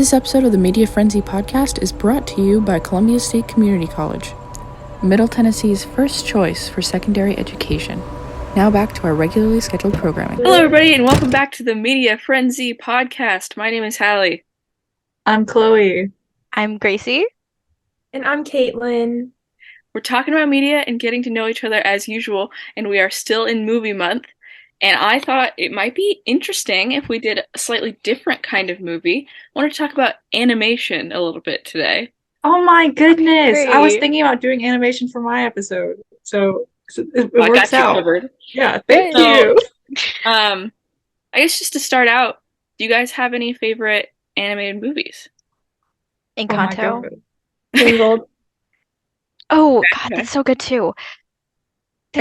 This episode of the Media Frenzy podcast is brought to you by Columbia State Community College, Middle Tennessee's first choice for secondary education. Now back to our regularly scheduled programming. Hello, everybody, and welcome back to the Media Frenzy podcast. My name is Hallie. I'm Chloe. I'm Gracie. And I'm Caitlin. We're talking about media and getting to know each other as usual, and we are still in movie month. And I thought it might be interesting if we did a slightly different kind of movie. I wanted to talk about animation a little bit today. Oh my goodness. Great. I was thinking about doing animation for my episode. So it I works got you out. covered. Yeah, thank So- you. I guess just to start out, do you guys have any favorite animated movies? Oh my Encanto. God. Tangled. Oh, Okay. God, that's so good too. And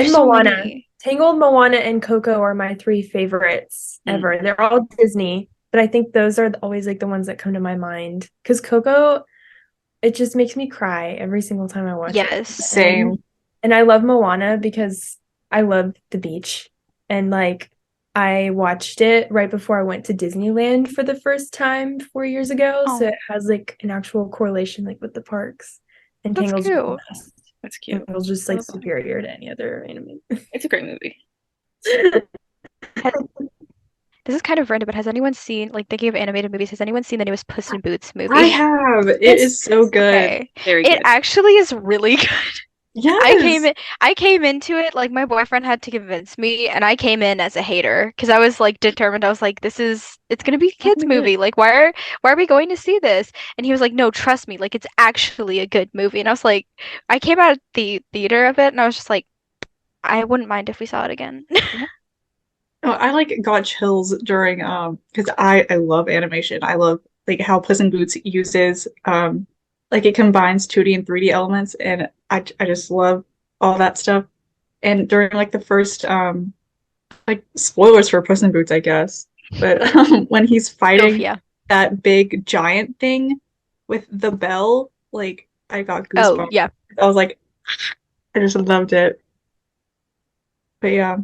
There's so Moana. many. Tangled, Moana, and Coco are my three favorites ever. They're all Disney, but I think those are always like the ones that come to my mind. Because Coco, it just makes me cry every single time I watch it. Yes. Same. And I love Moana because I love the beach. And like I watched it right before I went to Disneyland for the first time 4 years ago. Oh. So it has like an actual correlation like with the parks. And That's Tangled's cute. the best. That's cute. Tangled's just like Love that. superior to any other anime. It's a great movie. This is kind of random, but has anyone seen, like, thinking of animated movies, has anyone seen the newest Puss in Boots movie? I have. It is so good. Okay. Very It good. actually is really good. Yes. I came into it, like, my boyfriend had to convince me, and I came in as a hater because I was like determined. I was like, it's gonna be a kids my God. movie. Like, why are we going to see this? And he was like, no, trust me, like, it's actually a good movie. And I was like, I came out of the theater of it, and I was just like, I wouldn't mind if we saw it again. Oh, I like got chills during because I love animation. I love like how Puss in Boots uses like it combines 2D and 3D elements, and I just love all that stuff. And during like the first like spoilers for Puss in Boots, I guess, but when he's fighting Yeah. that big giant thing with the bell, like I got Oh, goosebumps. yeah. I was like, I just loved it. But yeah.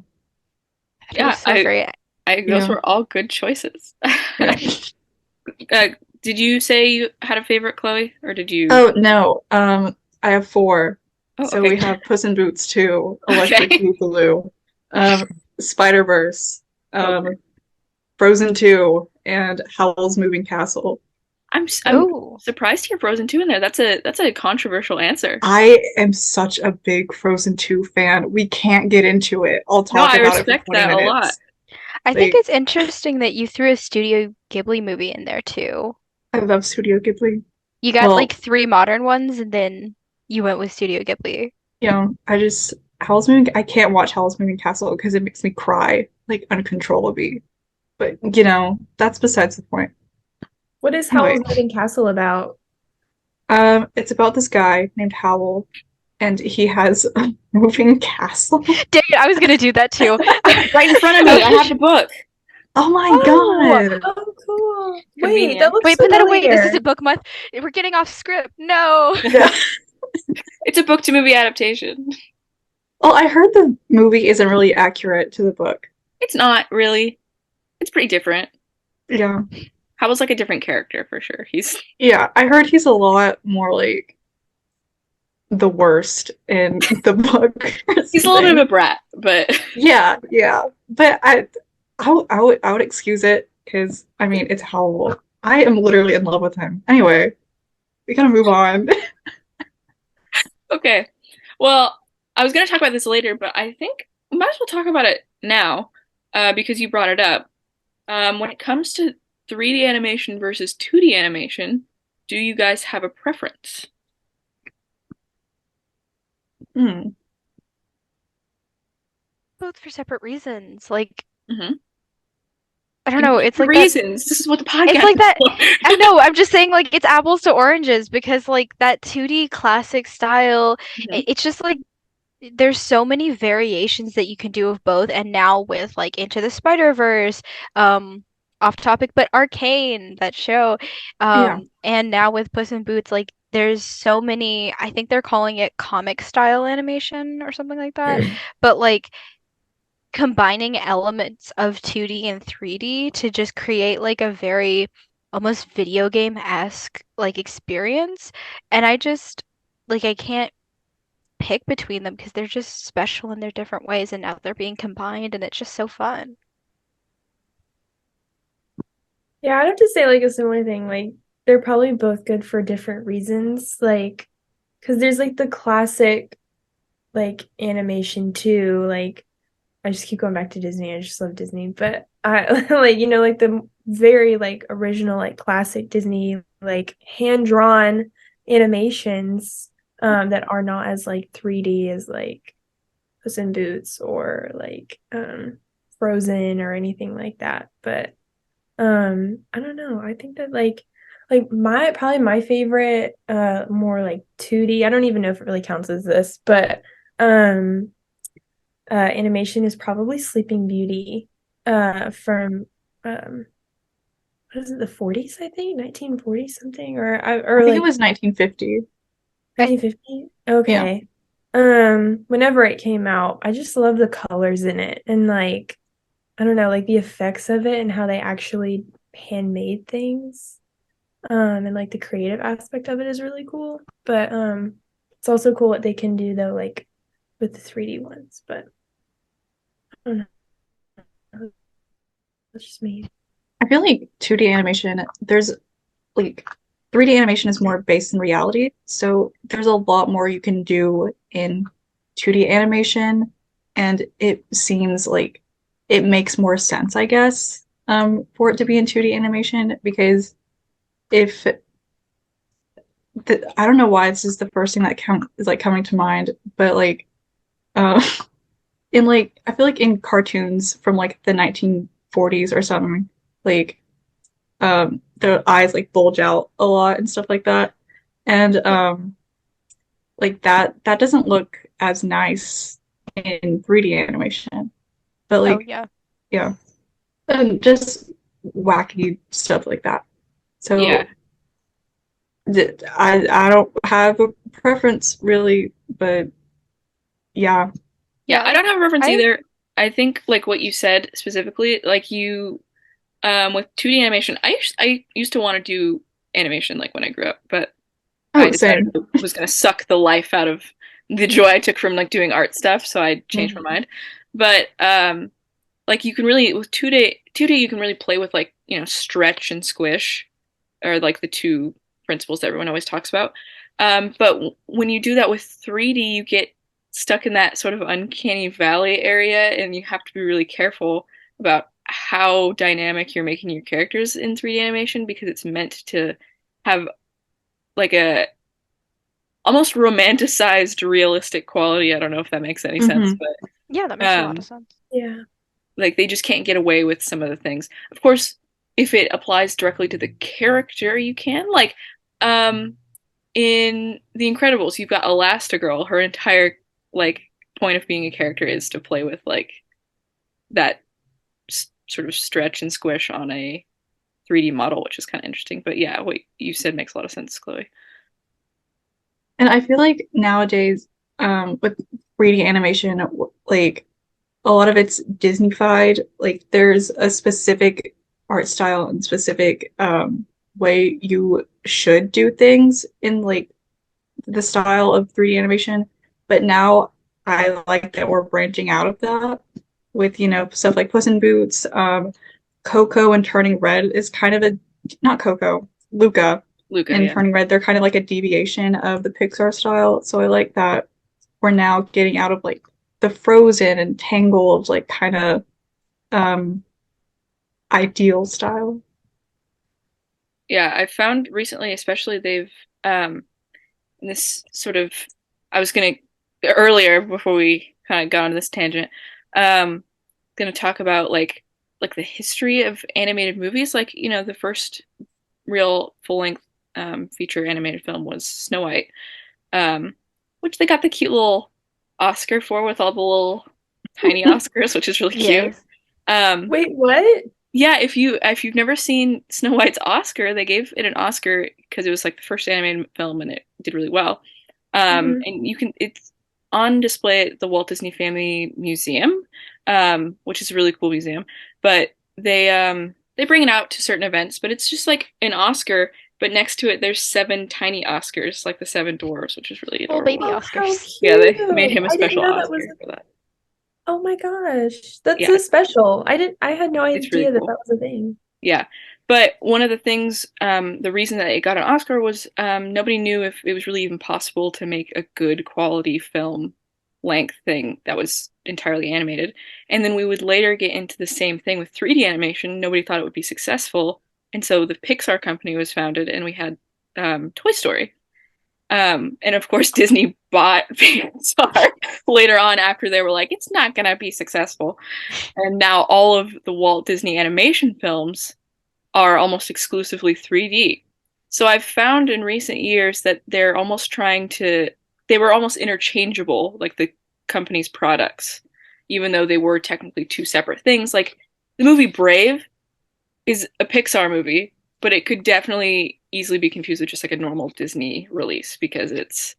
It was so great. Those Yeah. were all good choices. Yeah. Did you say you had a favorite, Chloe, or did you? Oh no, I have four. Oh, So okay. we have Puss in Boots 2, Electric Okay. Boogaloo, Spider-Verse, Okay. Frozen 2, and Howl's Moving Castle. I'm Oh, surprised to hear Frozen 2 in there. That's a controversial answer. I am such a big Frozen 2 fan. We can't get into it. I'll talk I about it respect for 20 that a minutes. lot. I think Like- it's interesting that you threw a Studio Ghibli movie in there too. I love Studio Ghibli. You got Well- like 3 modern ones, and then you went with Studio Ghibli. You know, I can't watch Howl's Moving Castle because it makes me cry, like, uncontrollably. But, you know, that's besides the point. What is Anyway. Howl's Moving Castle about? It's about this guy named Howl, and he has a moving castle. Dang it, I was gonna do that too. Right in front of me, I have the book. Oh my Oh, God! oh, cool. Wait, Convenient. that looks Wait, put that away. This is familiar. a book month. We're getting off script. No. Yeah. It's a book to movie adaptation. Well, I heard the movie isn't really accurate to the book. It's not really. It's pretty different. Yeah. Howell's like a different character for sure. He's Yeah, I heard he's a lot more like the worst in the book. he's a little bit of a brat, but Yeah, yeah. But I would excuse it because I mean it's Howl. I am literally in love with him. Anyway, we gotta move on. okay. Well, I was gonna talk about this later, but I think we might as well talk about it now, because you brought it up. When it comes to 3D animation versus 2D animation, do you guys have a preference? Hmm. Both for separate reasons. Like, Mhm. I don't know. It's like that. reasons. This is what the podcast It's like is that. for. I know. I'm just saying, like, it's apples to oranges because, like, that 2D classic style, Mhm. it's just like there's so many variations that you can do of both. And now with like Into the Spider-Verse, off topic, but Arcane, that show, Yeah. and now with Puss in Boots, like, there's so many. I think they're calling it comic style animation or something like that. But like combining elements of 2D and 3D to just create like a very almost video game-esque like experience. And I just like I can't pick between them because they're just special in their different ways, and now they're being combined, and it's just so fun. Yeah, I'd have to say like a similar thing. Like they're probably both good for different reasons. Like, because there's like the classic like animation too. Like I just keep going back to Disney. I just love Disney. But I like like the very like original like classic Disney like hand-drawn animations that are not as like 3D as like Puss in Boots or like Frozen or anything like that. But I don't know. I think that like my probably my favorite more like 2D. I don't even know if it really counts as this, but um animation is probably Sleeping Beauty from um what is it, the 40s, I think, 1940 something, I or think it like was 1950. 1950. Yeah. Okay. Whenever it came out, I just love the colors in it and like I don't know, like the effects of it and how they actually handmade things. And like the creative aspect of it is really cool. But it's also cool what they can do though, like with the 3D ones. But I don't know. That's just me. I feel like 2D animation, there's like 3D animation is more based in reality. So there's a lot more you can do in 2D animation, and it seems like it makes more sense, I guess, for it to be in 2D animation because if I don't know why this is the first thing that is like coming to mind, but like uh in like I feel like in cartoons from like the 1940s or something, like their eyes like bulge out a lot and stuff like that. And like that doesn't look as nice in 3D animation. But Oh like yeah. yeah. And just wacky stuff like that. Yeah. So I don't have a preference really, but yeah. Yeah, I Yeah. don't have a reference I either. I think like what you said specifically, like you with 2D animation, I used to want to do animation like when I grew up, but I Oh, decided same. it was going to suck the life out of the joy I took from like doing art stuff, so I changed my Mhm. mind. But like you can really with 2D you can really play with like, stretch and squish are like the two principles that everyone always talks about. But when you do that with 3D, you get stuck in that sort of uncanny valley area, and you have to be really careful about how dynamic you're making your characters in 3D animation because it's meant to have like a almost romanticized realistic quality. I don't know if that makes any sense, Hmm. Yeah, that but makes a lot of sense. Yeah. like they just can't get away with some of the things. Of course, if it applies directly to the character, you can. Like in The Incredibles, you've got Elastigirl. Her entire like point of being a character is to play with like that sort of stretch and squish on a 3D model, which is kind of interesting. But yeah, what you said makes a lot of sense, Chloe. And I feel like nowadays, with 3D animation, like a lot of it's Disney-fied. Like there's a specific art style and specific way you should do things in like the style of 3D animation. But now I like that we're branching out of that with, stuff like Puss in Boots. Coco and Turning Red is kind of a, not Coco, Luca Luca, and yeah. Turning Red. They're kind of like a deviation of the Pixar style. So I like that we're now getting out of like the Frozen and Tangled, like kind of um ideal style. Yeah, I found recently, especially they've this sort of I was gonna earlier before we kind of got on this tangent, gonna talk about like the history of animated movies. Like, the first real full length feature animated film was Snow White, um, which they got the cute little Oscar for with all the little tiny Oscars, which is really cute. Yes. Um, Wait, what? yeah, if you've never seen Snow White's Oscar, they gave it an Oscar because it was like the first animated film and it did really well. Hmm. And it's on display at the Walt Disney Family Museum, which is a really cool museum. But they they bring it out to certain events, but it's just like an Oscar, but next to it there's 7 tiny Oscars, like the 7 dwarves, which is really Little adorable. baby Oh, how Oscars. Yeah, they cute. made him a I didn't special know that Oscar was for that. Oh my gosh. That's Yeah, so special. I had no it's really idea that cool. that was a thing. Yeah. But one of the things, the reason that it got an Oscar was nobody knew if it was really even possible to make a good quality film length thing that was entirely animated. And then we would later get into the same thing with 3D animation. Nobody thought it would be successful. And so the Pixar company was founded, and we had Toy Story. And of course, Disney bought Pixar later on after they were like, it's not going to be successful. And now all of the Walt Disney animation films are almost exclusively 3D. So I've found in recent years that they were almost interchangeable, like the company's products, even though they were technically 2 separate things. Like the movie Brave is a Pixar movie, but it could definitely easily be confused with just like a normal Disney release because it's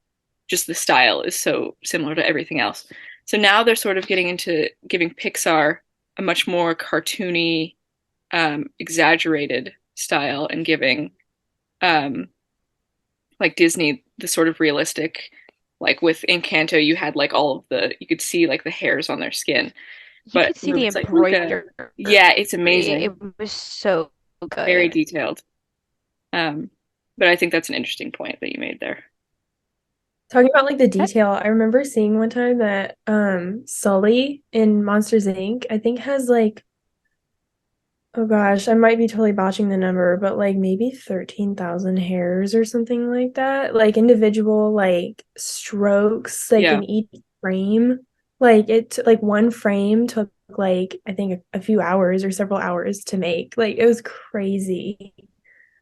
just the style is so similar to everything else. So now they're sort of getting into giving Pixar a much more cartoony, exaggerated style and giving um, like Disney the sort of realistic, like with Encanto, you had like you could see like the hairs on their skin. You But could see the movies like Luca, embroidery. yeah, it's amazing. It was so Very good. detailed. Um, but I think that's an interesting point that you made there. Talking about like the That detail, I remember seeing one time that Sully in Monsters Inc. I think has like, oh gosh, I might be totally botching the number, but like maybe 13,000 hairs or something like that. Like individual like strokes like Yeah. in each frame. Like like one frame took like I think a few hours or several hours to make. Like it was crazy.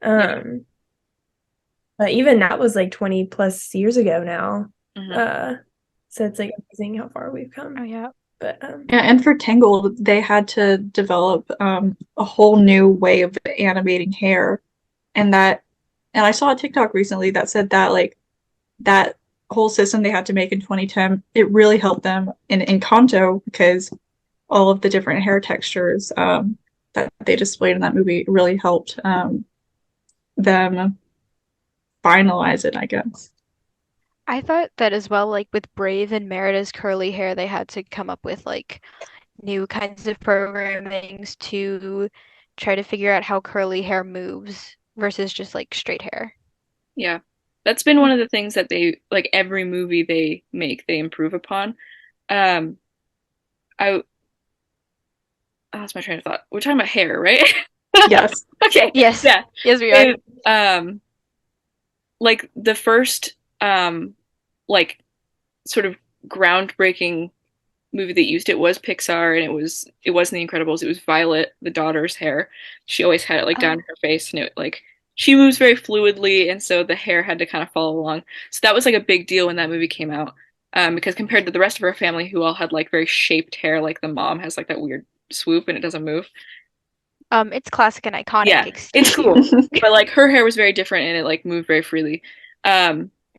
Yeah. Um but even that was like 20 plus years ago now. Mhm. So it's like amazing how far we've oh come. yeah. But Yeah, and for Tangled, they had to develop a whole new way of animating hair, and I saw a TikTok recently that said that like that whole system they had to make in 2010, it really helped them in Encanto because all of the different hair textures that they displayed in that movie really helped them finalize it, I guess. I thought that as well, like with Brave and Merida's curly hair, they had to come up with like new kinds of programmings to try to figure out how curly hair moves versus just like straight hair. Yeah. That's been one of the things that they like every movie they make, they improve upon. Um, I lost my train of thought. We're talking about hair, right? Yes. Okay. Yes. Yeah. Yes, we are. And, like the first like sort of groundbreaking movie that used it was Pixar, and it wasn't The Incredibles. It was Violet, the daughter's hair. She always had it like down Oh, her face, and it like she moves very fluidly, and so the hair had to kind of follow along. So that was like a big deal when that movie came out, because compared to the rest of her family, who all had like very shaped hair, like the mom has like that weird swoop and it doesn't move. it's classic and iconic, Yeah, it's excuse you. cool, but like her hair was very different and it like moved very freely.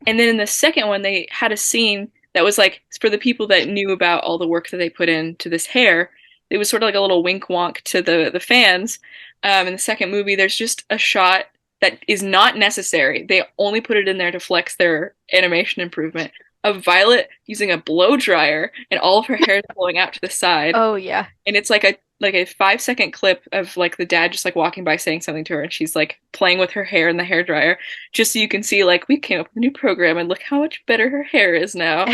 And then in the second one, they had a scene that was like for the people that knew about all the work that they put into this hair. It was sort of like a little wink wonk to the fans. In the second movie, there's just a shot that is not necessary. They only put it in there to flex their animation improvement of Violet using a blow dryer and all of her hair is blowing out to the side, Oh yeah. and it's like a 5 second clip of like the dad just like walking by saying something to her, and she's like playing with her hair in the hair dryer, just so you can see like we came up with a new program and look how much better her hair is now.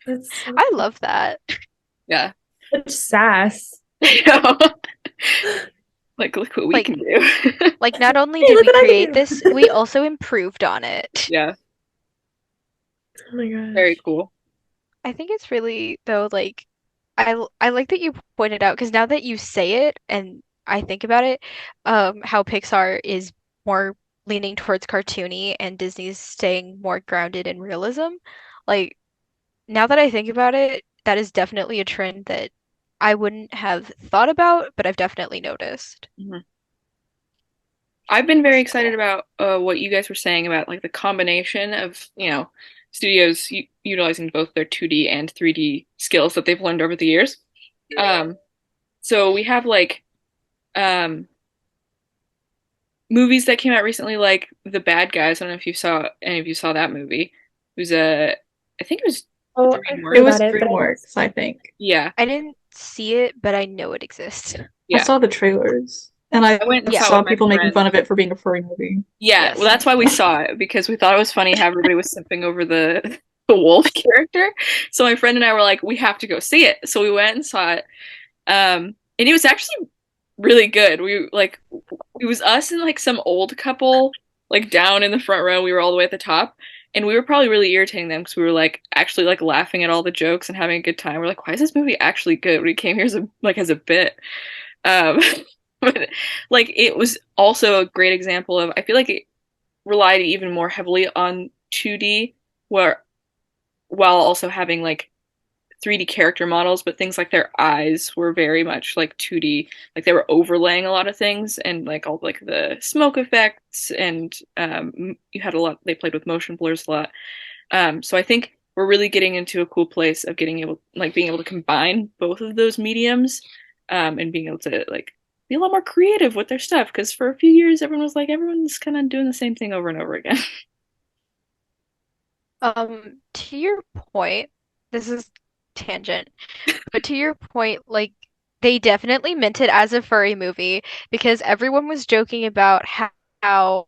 that's so I love that. Yeah. much sass. You know? Like look what we Like can do. like not only Hey, did look we what I can create do. this, we also improved on it. Yeah, Oh my gosh. very cool. I think it's really though like I like that you pointed out because now that you say it and I think about it, how Pixar is more leaning towards cartoony and Disney's staying more grounded in realism. Like now that I think about it, that is definitely a trend that I wouldn't have thought about, but I've definitely noticed. Mhm. I've been very excited about what you guys were saying about like the combination of, studios utilizing both their 2D and 3D skills that they've learned over the years. Um, so we have like um movies that came out recently, like The Bad Guys. I don't know if you saw any of you saw that movie. It was I think it was Oh, I've heard It DreamWorks. was about it, but I haven't DreamWorks, I think. Yeah, I didn't see it, but I know it exists. I yeah. saw the trailers, and I I went and Yeah. saw it saw with my people making friend. fun of it for being a furry movie. Yeah, Yes. well, that's why we saw it because we thought it was funny how everybody was simping over the the wolf character. So my friend and I were like, we have to go see it. So we went and saw it. And it was actually really good. It was us and like some old couple like down in the front row. We were all the way at the top, and we were probably really irritating them because we were like actually like laughing at all the jokes and having a good time. We're like, why is this movie actually good? We came here as a bit. Um, but like it was also a great example of I feel like it relied even more heavily on 2D where while also having like 3D character models, but things like their eyes were very much like 2D. Like they were overlaying a lot of things and like all like the smoke effects and you had a lot they played with motion blurs a lot. So I think we're really getting into a cool place of being able to combine both of those mediums and being able to like be a lot more creative with their stuff because for a few years everyone's kind of doing the same thing over and over again. To your point, this is tangent, but to your point, like they definitely meant it as a furry movie because everyone was joking about how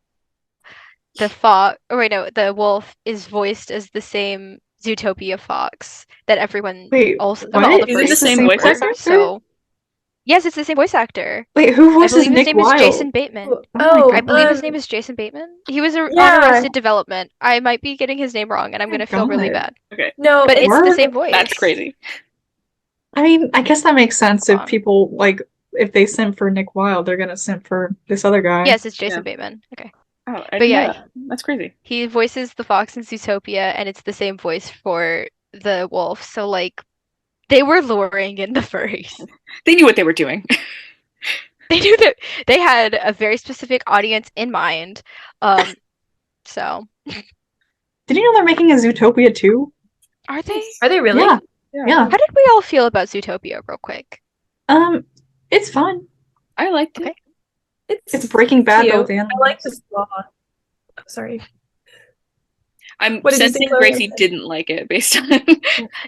the fox, or wait, no, the wolf is voiced as the same Zootopia fox that everyone Wait, also, what? well, all the Is it the furries same voice actor? So, yes, it's the same voice actor. Wait, who I voices believe his Nick name is Wilde? Jason Bateman. Oh my Oh, I believe his God. name is Jason Bateman. He was on yeah. Arrested Development. I might be getting his name wrong, and I'm Oh my gonna feel really God. bad. Okay, No, But it's the Word? same voice. that's crazy. I mean, I guess that makes sense if Song. people like if they simp for Nick Wilde, they're gonna simp for this other guy. Yes, it's Jason Yeah. Bateman. Okay. Oh, I But didn't know yeah, that. That's crazy. he voices the fox in Zootopia, and it's the same voice for the wolf. So like, they were luring in the furries. They knew what they were doing. They knew that they had a very specific audience in mind. So Did you know they're making a Zootopia too? are they? Are they really? Yeah, Yeah. yeah. How did we all feel about Zootopia, real quick? It's fun. I liked it. Okay. It's Breaking Bad cute. both I animals. like the slaw. Oh, sorry. I'm What did you sensing say, Gracie Chloe? didn't like it based on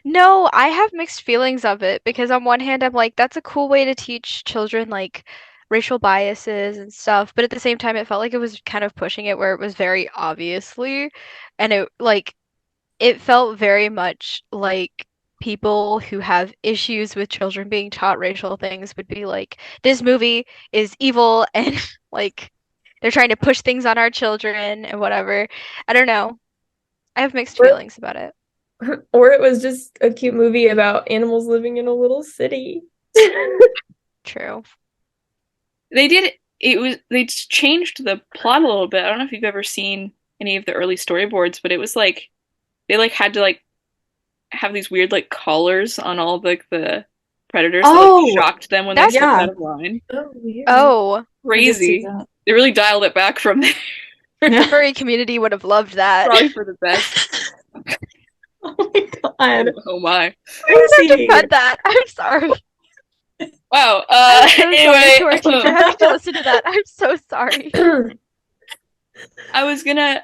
No, I have mixed feelings of it because on one hand, I'm like, that's a cool way to teach children like racial biases and stuff, but at the same time, it felt like it was kind of pushing it where it was very obviously, and it felt very much like people who have issues with children being taught racial things would be like, this movie is evil and like they're trying to push things on our children and whatever. I don't know. I have mixed Or- feelings about it. Or it was just a cute movie about animals living in a little city. True. they changed the plot a little bit. I don't know if you've ever seen any of the early storyboards, but it was like they like had to like have these weird like collars on all of, like the predators that Oh, like shocked them when they that's- stepped yeah. out of line. Oh, weird. Oh, I did see Crazy. that. They really dialed it back from there. the Yeah. furry community would have loved that. Probably for the best. Oh my God. Oh my. I have to Crazy. cut that. I'm sorry. Wow. I'm so sorry Anyway, to our teacher having to listen to that. I'm so sorry. I was gonna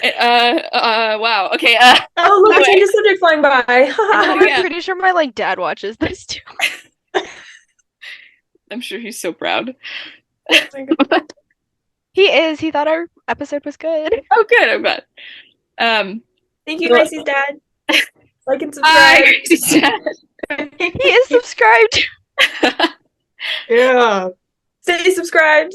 wow. Okay. Oh, look, I Anyway. changed the subject flying by. Oh, yeah. I'm pretty sure my like dad watches this too. I'm sure he's so proud. Oh my God. He is. He thought our episode was good. Oh, good. I'm glad. Thank you, Well- Gracie's dad. Like and Hi, subscribe. Gracie's dad. He is subscribed. Yeah. Stay subscribed.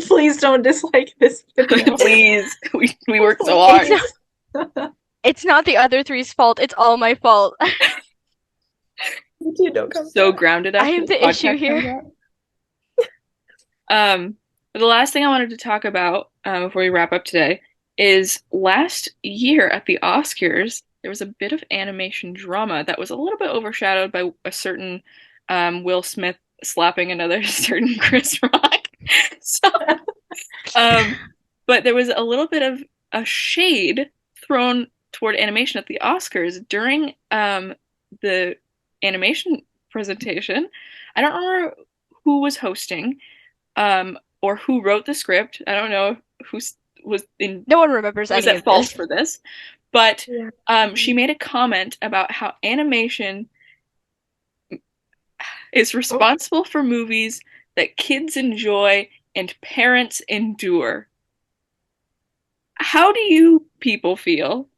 Please don't dislike this video. Please, we worked so hard. It's not the other three's fault. It's all my fault. You two don't come. So back. grounded. I After am this the issue podcast here. comes out. The last thing I wanted to talk about before we wrap up today is last year at the Oscars there was a bit of animation drama that was a little bit overshadowed by a certain Will Smith slapping another certain Chris Rock. So, but there was a little bit of a shade thrown toward animation at the Oscars during the animation presentation. I don't remember who was hosting, or who wrote the script. I don't know who was in No one remembers who was any at of fault this. for this, but Yeah. she made a comment about how animation is responsible for movies that kids enjoy and parents endure. How do you people feel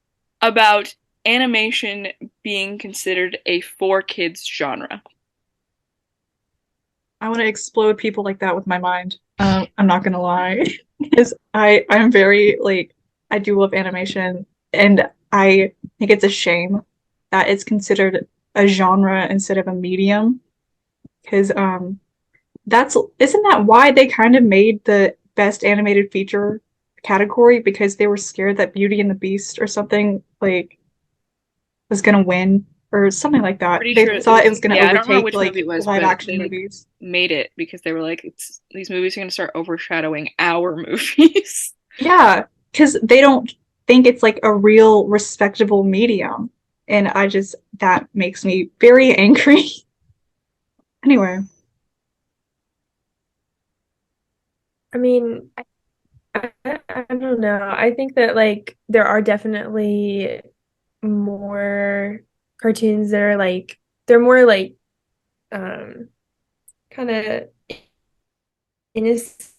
about animation being considered a for kids genre? I want to explode people like that with my mind. I'm not gonna lie, because I'm very like I do love animation, and I think it's a shame that it's considered a genre instead of a medium. Because that's isn't that why they kind of made the best animated feature category because they were scared that Beauty and the Beast or something like was gonna win or something like that. Pretty They sure it thought it was was, gonna yeah, I don't remember overtake which movie like it was, live but action they like movies. made it because they were like, it's these movies are gonna start overshadowing our movies. Yeah, because they don't think it's like a real respectable medium. And I just, that makes me very angry. Anyway, I mean, I don't know. I think that like there are definitely more cartoons that are like they're more like um kind of innocent,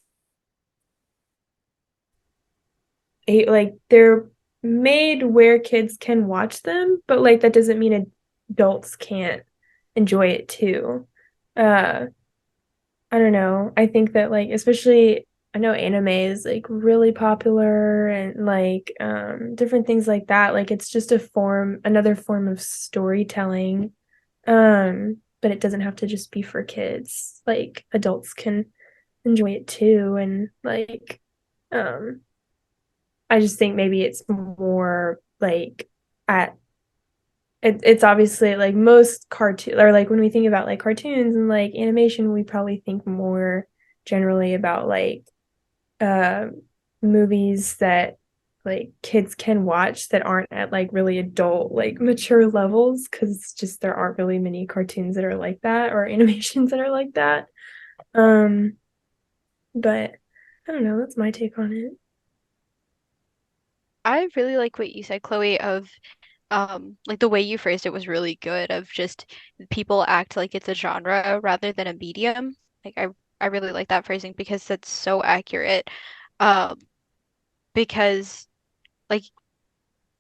like they're made where kids can watch them, but like that doesn't mean adults can't enjoy it too. Uh I don't know. I think that like especially I know anime is like really popular and like different things like that. Like it's just another form of storytelling. But it doesn't have to just be for kids. Like adults can enjoy it too. And like um I just think maybe it's more like at it's obviously like most cartoon or like when we think about like cartoons and like animation, we probably think more generally about like uh movies that like kids can watch that aren't at like really adult like mature levels because just there aren't really many cartoons that are like that or animations that are like that. Um, but I don't know, that's my take on it. I really like what you said, Chloe, of like the way you phrased it was really good of just people act like it's a genre rather than a medium. Like I really like that phrasing because that's so accurate. Um, because like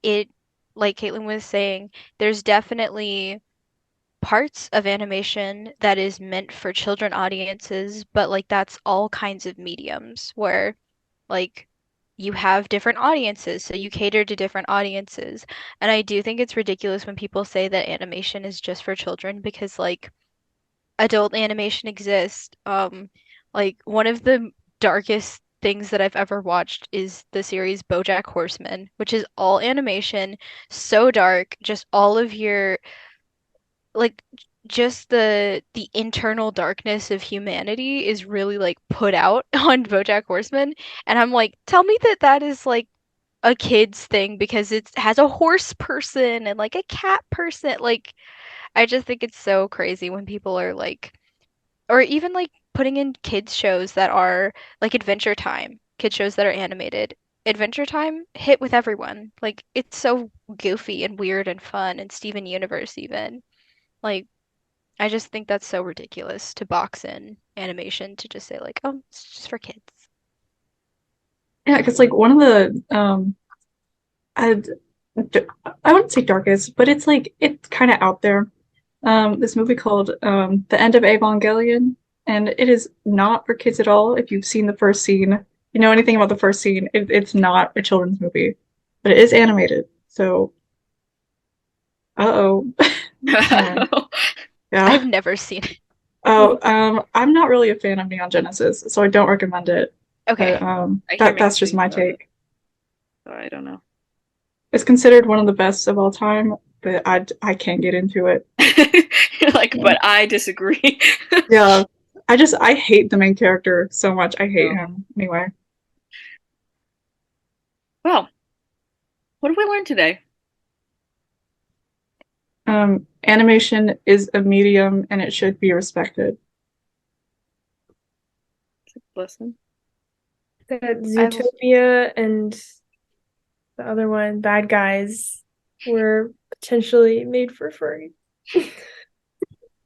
it like Caitlin was saying, there's definitely parts of animation that is meant for children audiences, but like that's all kinds of mediums where like you have different audiences, so you cater to different audiences. And I do think it's ridiculous when people say that animation is just for children because like adult animation exists. Like one of the darkest things that I've ever watched is the series BoJack Horseman, which is all animation, so dark, just all of your like just the internal darkness of humanity is really like put out on BoJack Horseman, and I'm like, tell me that that is like a kid's thing because it has a horse person and like a cat person. Like, I just think it's so crazy when people are like, or even like putting in kids shows that are like Adventure Time, kids shows that are animated. Adventure Time hit with everyone. Like, it's so goofy and weird and fun, and Steven Universe even. Like, I just think that's so ridiculous to box in animation to just say like, oh, it's just for kids. yeah, because like one of the I, I wouldn't say darkest, but it's like it's kind of out there. This movie called The End of Evangelion, and it is not for kids at all. If you've seen the first scene, you know anything about the first scene, it's not a children's movie, but it is animated. So, uh-oh. Um, I've yeah. never seen it. Oh, I'm not really a fan of Neon Genesis, so I don't recommend it. But Okay. I hear that's mixed just things my about it, take. so I don't know. It's considered one of the best of all time, but I can't get into it. You're like, but I disagree. Yeah, I hate the main character so much. I hate No. him. Anyway, Well, what have we learned today? Animation is a medium and it should be respected. Listen. That I will- Zootopia and the other one, Bad Guys, were potentially made for furry.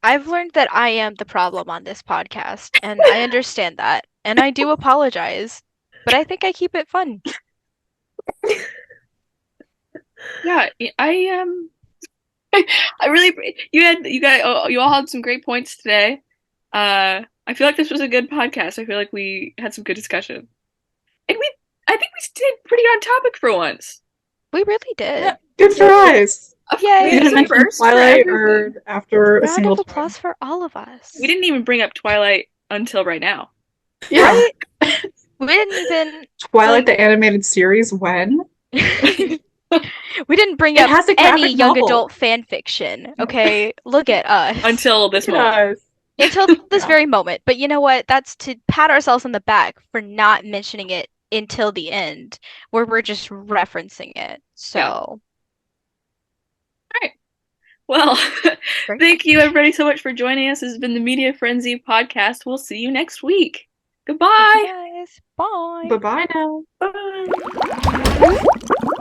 I've learned that I am the problem on this podcast, and I understand that, and I do apologize, but I think I keep it fun. Yeah, I really you all had some great points today. I feel like this was a good podcast. I feel like we had some good discussion. And I think we stayed pretty on topic for once. We really did. Yeah, good for us. Yay. We It's didn't a mention first for Twilight everything. or after a Round single of time. applause for all of us. We didn't even bring up Twilight until right now. Yeah. Right? We didn't Twilight the animated series when? even we didn't bring It up has a any graphic young novel. adult fan fiction. Okay, look at us. Until this moment. Yes. Until this Yeah. very moment. But you know what? That's to pat ourselves on the back for not mentioning it until the end, where we're just referencing it. So, Well, Great. thank you everybody so much for joining us. This has been the Media Frenzy podcast. We'll see you next week. Goodbye. thank you guys. Bye. Bye-bye now. Bye.